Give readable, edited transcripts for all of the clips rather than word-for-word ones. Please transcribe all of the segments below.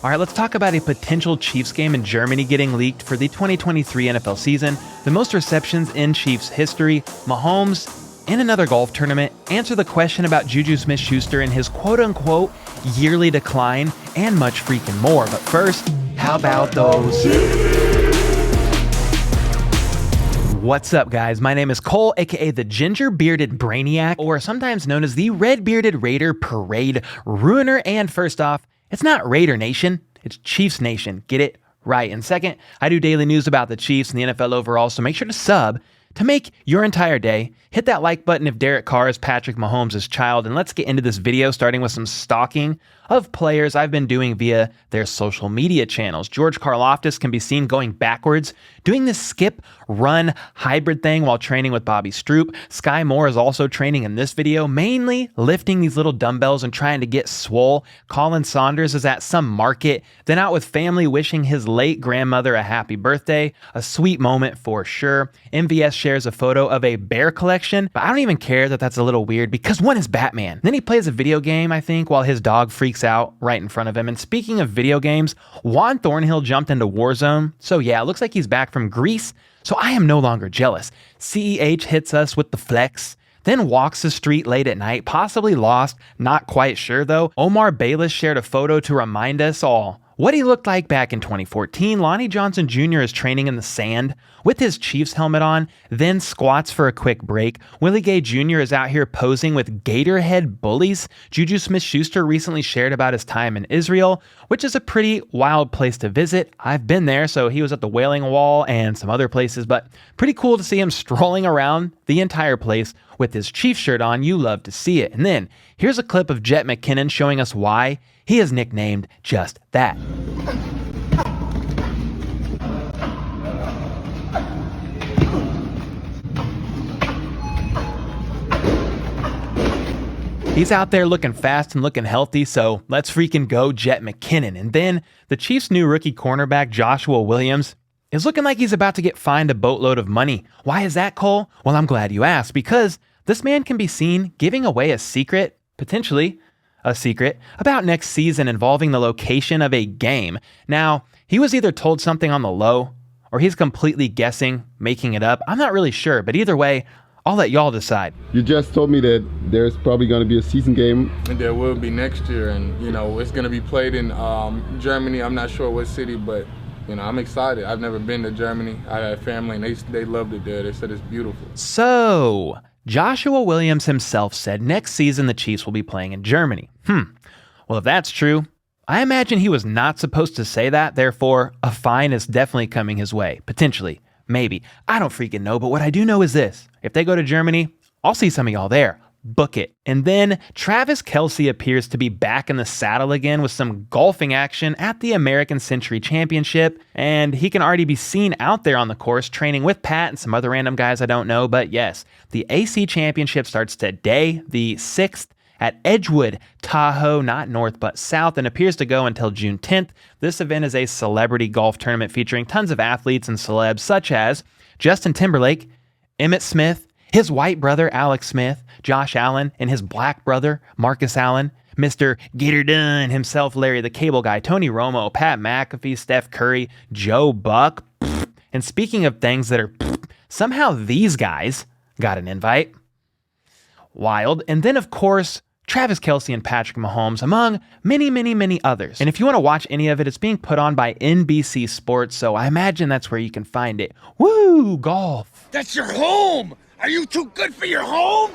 All right, let's talk about a potential Chiefs game in Germany getting leaked for the 2023 NFL season. The most receptions in Chiefs history. Mahomes in another golf tournament. Answer the question about JuJu Smith-Schuster and his quote-unquote yearly decline, and much freaking more. But first, how about those? What's up, guys? My name is Cole, aka the Ginger-Bearded Brainiac, or sometimes known as the Red-Bearded Raider Parade Ruiner. And first off, it's not Raider Nation, it's Chiefs Nation. Get it right. And second, I do daily news about the Chiefs and the NFL overall, so make sure to sub to make your entire day. Hit that like button if Derek Carr is Patrick Mahomes' child, and let's get into this video starting with some stalking of players I've been doing via their social media channels. George Karlaftis can be seen going backwards, doing this skip run hybrid thing while training with Bobby Stroop. Skyy Moore is also training in this video, mainly lifting these little dumbbells and trying to get swole. Colin Saunders is at some market, then out with family wishing his late grandmother a happy birthday. A sweet moment for sure. MVS shares a photo of a bear collection, but I don't even care that that's a little weird because one is Batman. Then he plays a video game, I think, while his dog freaks out right in front of him. And speaking of video games, Juan Thornhill jumped into Warzone. So yeah, it looks like he's back from Greece. So I am no longer jealous. CEH hits us with the flex, then walks the street late at night, possibly lost, not quite sure though. Omar Bayless shared a photo to remind us all what he looked like back in 2014. Lonnie Johnson Jr. is training in the sand with his Chiefs helmet on, then squats for a quick break. Willie Gay Jr. is out here posing with Gatorhead bullies. JuJu Smith-Schuster recently shared about his time in Israel, which is a pretty wild place to visit. I've been there, so he was at the Wailing Wall and some other places, but pretty cool to see him strolling around the entire place with his Chiefs shirt on. You love to see it. And then here's a clip of Jet McKinnon showing us why he is nicknamed just that. He's out there looking fast and looking healthy, so let's freaking go Jet McKinnon. And then the Chiefs' new rookie cornerback, Joshua Williams, is looking like he's about to get fined a boatload of money. Why is that, Cole? Well, I'm glad you asked, because this man can be seen giving away a secret, potentially a secret, about next season involving the location of a game. Now, he was either told something on the low, or he's completely guessing, making it up. I'm not really sure, but either way, I'll let y'all decide. You just told me that there's probably going to be a season game. And there will be next year, and you know, it's going to be played in Germany. I'm not sure what city, but you know, I'm excited. I've never been to Germany. I had family, and they loved it there. They said it's beautiful. So, Joshua Williams himself said next season the Chiefs will be playing in Germany. Well, if that's true, I imagine he was not supposed to say that. Therefore, a fine is definitely coming his way. Potentially. Maybe. I don't freaking know, but what I do know is this. If they go to Germany, I'll see some of y'all there. Book it. And then Travis Kelce appears to be back in the saddle again with some golfing action at the American Century Championship, and he can already be seen out there on the course training with Pat and some other random guys I don't know. But yes, the AC Championship starts today, the 6th, at Edgewood, Tahoe, not north but south, and appears to go until June 10th. This event is a celebrity golf tournament featuring tons of athletes and celebs such as Justin Timberlake, Emmitt Smith, his white brother Alex Smith, Josh Allen, and his black brother Marcus Allen, Mr. Get Her Done himself, Larry the Cable Guy, Tony Romo, Pat McAfee, Steph Curry, Joe Buck. And speaking of things that are somehow these guys got an invite. Wild. And then, of course, Travis Kelce and Patrick Mahomes, among many, many, many others. And if you want to watch any of it, it's being put on by NBC Sports, so I imagine that's where you can find it. Woo, golf. That's your home! Are you too good for your home?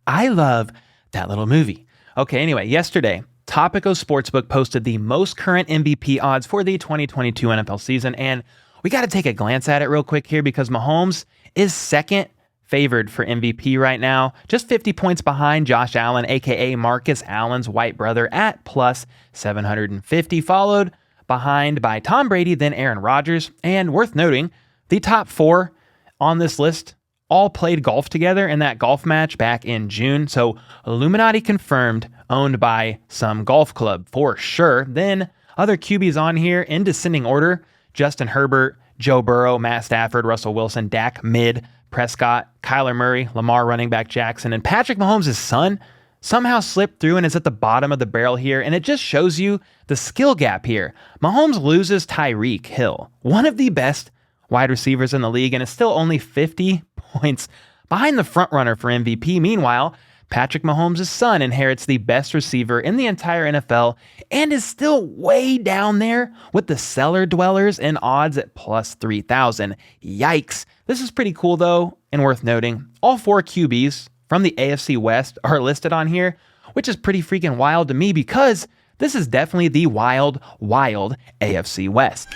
I love that little movie. Okay, anyway, yesterday, Tipico Sportsbook posted the most current MVP odds for the 2022 NFL season, and we got to take a glance at it real quick here because Mahomes is second favored for MVP right now, just 50 points behind Josh Allen, aka Marcus Allen's white brother, at plus 750, followed behind by Tom Brady, then Aaron Rodgers. And worth noting, the top 4 on this list all played golf together in that golf match back in June. So Illuminati confirmed, owned by some golf club for sure. Then other QBs on here in descending order: Justin Herbert, Joe Burrow, Matt Stafford, Russell Wilson, Dak Mid, Prescott, Kyler Murray, Lamar running back Jackson, and Patrick Mahomes' son, somehow slipped through and is at the bottom of the barrel here, and it just shows you the skill gap here. Mahomes loses Tyreek Hill, one of the best wide receivers in the league, and is still only 50 points behind the frontrunner for MVP. Meanwhile, Patrick Mahomes' son inherits the best receiver in the entire NFL and is still way down there with the cellar dwellers in odds at plus 3,000. Yikes. This is pretty cool though, and worth noting. All 4 QBs from the AFC West are listed on here, which is pretty freaking wild to me because this is definitely the wild, wild AFC West.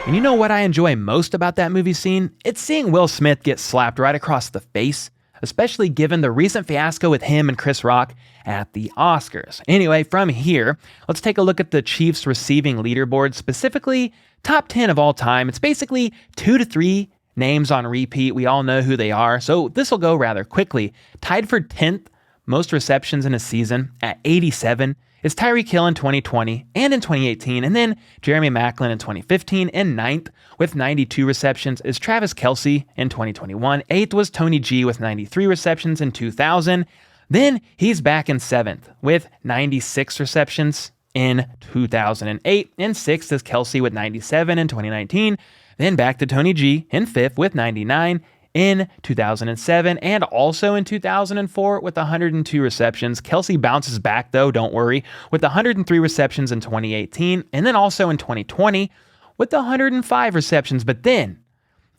And you know what I enjoy most about that movie scene? It's seeing Will Smith get slapped right across the face, especially given the recent fiasco with him and Chris Rock at the Oscars. Anyway, from here, let's take a look at the Chiefs receiving leaderboard, specifically top 10 of all time. It's basically 2 to 3 names on repeat. We all know who they are, so this will go rather quickly. Tied for 10th most receptions in a season at 87 is Tyreek Hill in 2020 and in 2018, and then Jeremy Maclin in 2015, and 9th with 92 receptions is Travis Kelce in 2021. 8th was Tony G with 93 receptions in 2000. Then he's back in 7th with 96 receptions in 2008, and 6th is Kelce with 97 in 2019. Then back to Tony G in 5th with 99 in 2007, and also in 2004 with 102 receptions. Kelce bounces back though, don't worry, with 103 receptions in 2018, and then also in 2020 with 105 receptions. But then,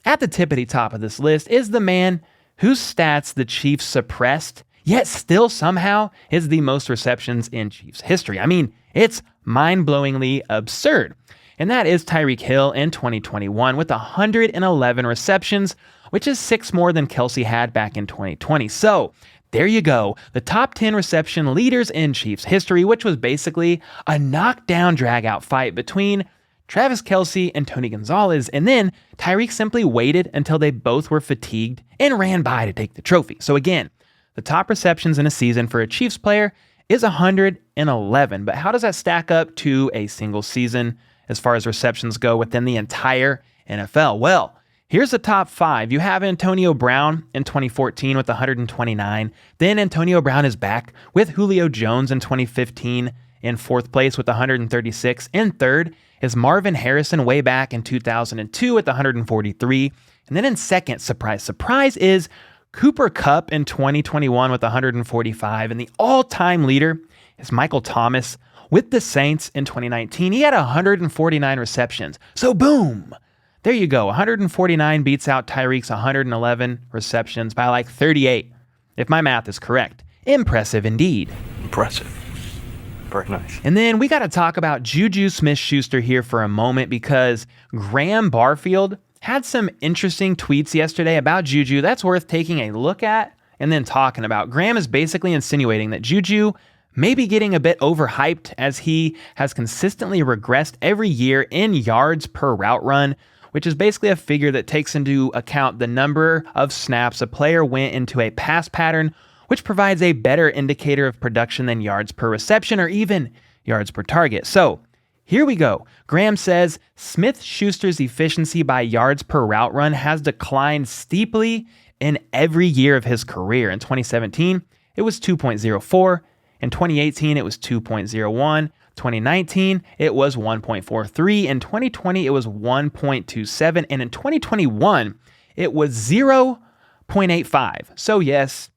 at the tippity top of this list is the man whose stats the Chiefs suppressed, yet still somehow is the most receptions in Chiefs history. I mean, it's mind-blowingly absurd. And that is Tyreek Hill in 2021 with 111 receptions, which is 6 more than Kelce had back in 2020. So there you go, the top 10 reception leaders in Chiefs history, which was basically a knockdown, drag-out fight between Travis Kelce and Tony Gonzalez, and then Tyreek simply waited until they both were fatigued and ran by to take the trophy. So again, the top receptions in a season for a Chiefs player is 111, but how does that stack up to a single season as far as receptions go within the entire NFL? Well, here's the top 5. You have Antonio Brown in 2014 with 129. Then Antonio Brown is back with Julio Jones in 2015 in 4th place with 136. In 3rd is Marvin Harrison way back in 2002 with 143. And then in 2nd, surprise, surprise, is Cooper Kupp in 2021 with 145. And the all-time leader is Michael Thomas with the Saints in 2019. He had 149 receptions. So boom, there you go. 149 beats out Tyreek's 111 receptions by like 38, if my math is correct. Impressive indeed. Impressive. Very nice. And then we got to talk about JuJu Smith-Schuster here for a moment, because Graham Barfield had some interesting tweets yesterday about JuJu that's worth taking a look at and then talking about. Graham is basically insinuating that JuJu may be getting a bit overhyped, as he has consistently regressed every year in yards per route run, which is basically a figure that takes into account the number of snaps a player went into a pass pattern, which provides a better indicator of production than yards per reception or even yards per target. So here we go. Graham says Smith-Schuster's efficiency by yards per route run has declined steeply in every year of his career. In 2017, it was 2.04. In 2018, it was 2.01. 2019, it was 1.43. In 2020, it was 1.27. And in 2021, it was 0.85. So yes,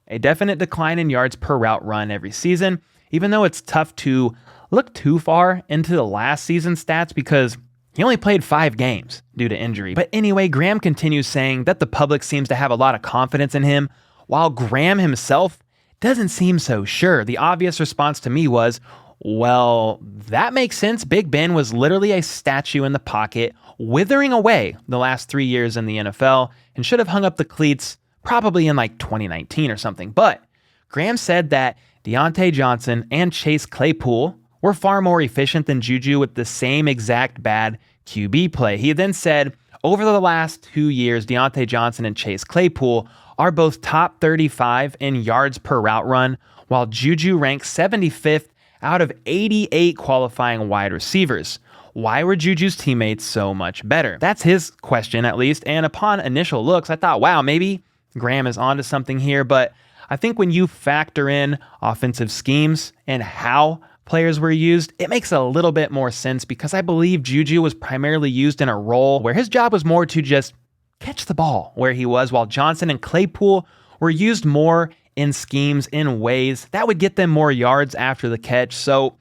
a definite decline in yards per route run every season, even though it's tough to look too far into the last season's stats because he only played 5 games due to injury. But anyway, Graham continues saying that the public seems to have a lot of confidence in him, while Graham himself doesn't seem so sure. The obvious response to me was, well, that makes sense. Big Ben was literally a statue in the pocket, withering away the last 3 years in the NFL, and should have hung up the cleats probably in like 2019 or something. But Graham said that Deontay Johnson and Chase Claypool were far more efficient than JuJu with the same exact bad QB play. He then said, over the last 2 years, Deontay Johnson and Chase Claypool are both top 35 in yards per route run, while JuJu ranks 75th out of 88 qualifying wide receivers. Why were JuJu's teammates so much better? That's his question, at least. And upon initial looks, I thought, wow, maybe Graham is onto something here, but I think when you factor in offensive schemes and how players were used, it makes a little bit more sense because I believe JuJu was primarily used in a role where his job was more to just catch the ball where he was, while Johnson and Claypool were used more in schemes in ways that would get them more yards after the catch. So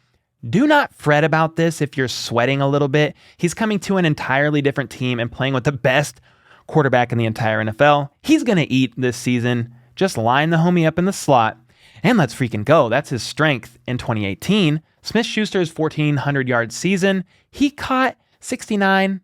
do not fret about this if you're sweating a little bit. He's coming to an entirely different team and playing with the best quarterback in the entire NFL. He's going to eat this season. Just line the homie up in the slot and let's freaking go. That's his strength. In 2018, Smith-Schuster's 1,400-yard season, he caught 69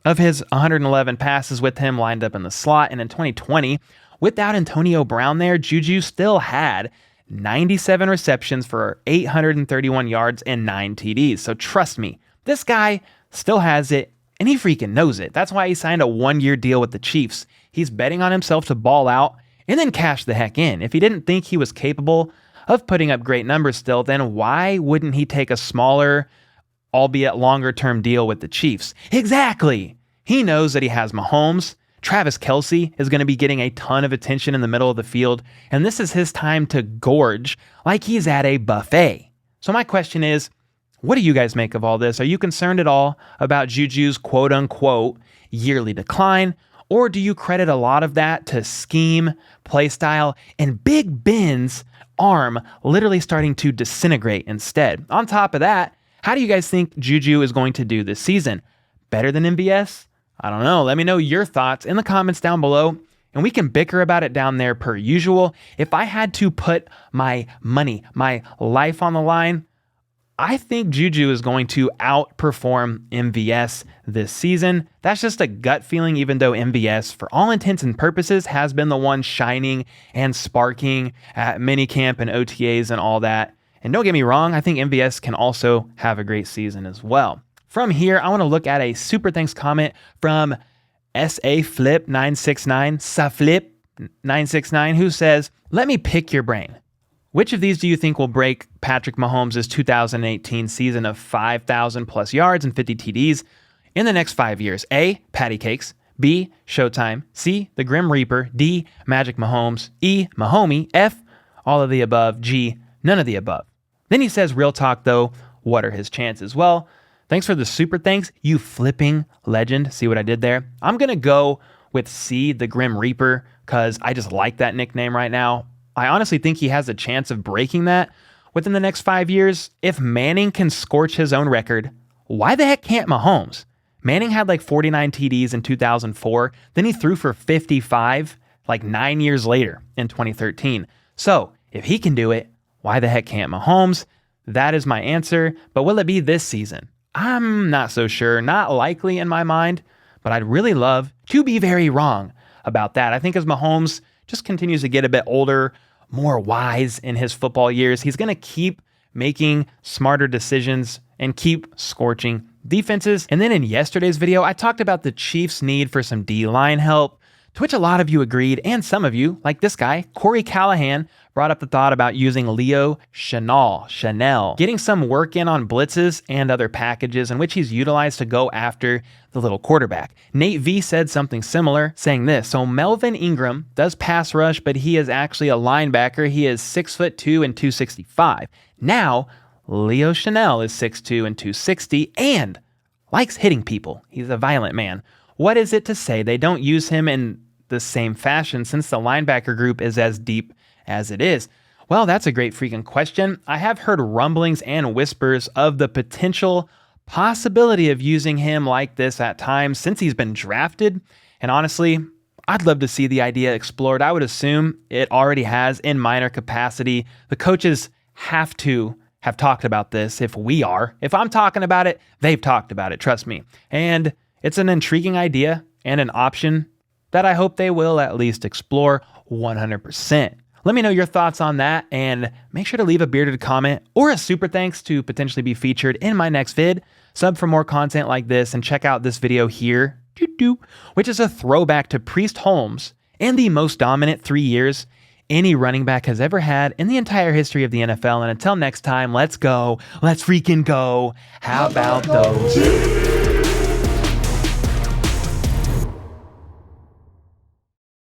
of his 111 passes with him lined up in the slot. And in 2020, without Antonio Brown there, JuJu still had 97 receptions for 831 yards and 9 TDs. So trust me, this guy still has it, and he freaking knows it. That's why he signed a 1-year deal with the Chiefs. He's betting on himself to ball out and then cash the heck in. If he didn't think he was capable of putting up great numbers still, then why wouldn't he take a smaller, albeit longer-term deal with the Chiefs? Exactly. He knows that he has Mahomes. Travis Kelce is going to be getting a ton of attention in the middle of the field, and this is his time to gorge like he's at a buffet. So my question is, what do you guys make of all this? Are you concerned at all about JuJu's quote-unquote yearly decline, or do you credit a lot of that to scheme, play style, and Big Ben's arm literally starting to disintegrate instead? On top of that, how do you guys think JuJu is going to do this season? Better than MVS? I don't know. Let me know your thoughts in the comments down below, and we can bicker about it down there per usual. If I had to put my money, my life on the line, I think JuJu is going to outperform MVS this season. That's just a gut feeling, even though MVS, for all intents and purposes, has been the one shining and sparking at minicamp and OTAs and all that. And don't get me wrong, I think MVS can also have a great season as well. From here, I want to look at a super thanks comment from SAFlip969, who says, let me pick your brain. Which of these do you think will break Patrick Mahomes' 2018 season of 5,000 plus yards and 50 TDs in the next 5 years? A, Patty Cakes. B, Showtime. C, the Grim Reaper. D, Magic Mahomes. E, Mahomie. F, all of the above. G, none of the above. Then he says, real talk though, what are his chances? Well, thanks for the super thanks, you flipping legend. See what I did there? I'm going to go with C, the Grim Reaper, because I just like that nickname right now. I honestly think he has a chance of breaking that within the next 5 years. If Manning can scorch his own record, why the heck can't Mahomes? Manning had like 49 TDs in 2004. Then he threw for 55 like 9 years later in 2013. So if he can do it, why the heck can't Mahomes? That is my answer. But will it be this season? I'm not so sure. Not likely in my mind, but I'd really love to be very wrong about that. I think as Mahomes just continues to get a bit older, more wise in his football years, he's going to keep making smarter decisions and keep scorching defenses. And then in yesterday's video, I talked about the Chiefs' need for some D-line help, to which a lot of you agreed, and some of you, like this guy, Corey Callahan, brought up the thought about using Chenal, getting some work in on blitzes and other packages in which he's utilized to go after the little quarterback. Nate V said something similar, saying this: so Melvin Ingram does pass rush, but he is actually a linebacker. He is 6'2" and 265. Now, Leo Chenal is 6'2" and 260 and likes hitting people. He's a violent man. What is it to say they don't use him in the same fashion since the linebacker group is as deep as it is? Well, that's a great freaking question. I have heard rumblings and whispers of the potential possibility of using him like this at times since he's been drafted. And honestly, I'd love to see the idea explored. I would assume it already has in minor capacity. The coaches have to have talked about this if I'm talking about it, they've talked about it, trust me. And it's an intriguing idea and an option that I hope they will at least explore 100%. Let me know your thoughts on that, and make sure to leave a bearded comment or a super thanks to potentially be featured in my next vid. Sub for more content like this, and check out this video here, which is a throwback to Priest Holmes and the most dominant 3 years any running back has ever had in the entire history of the NFL. And until next time, let's go. Let's freaking go. How about those?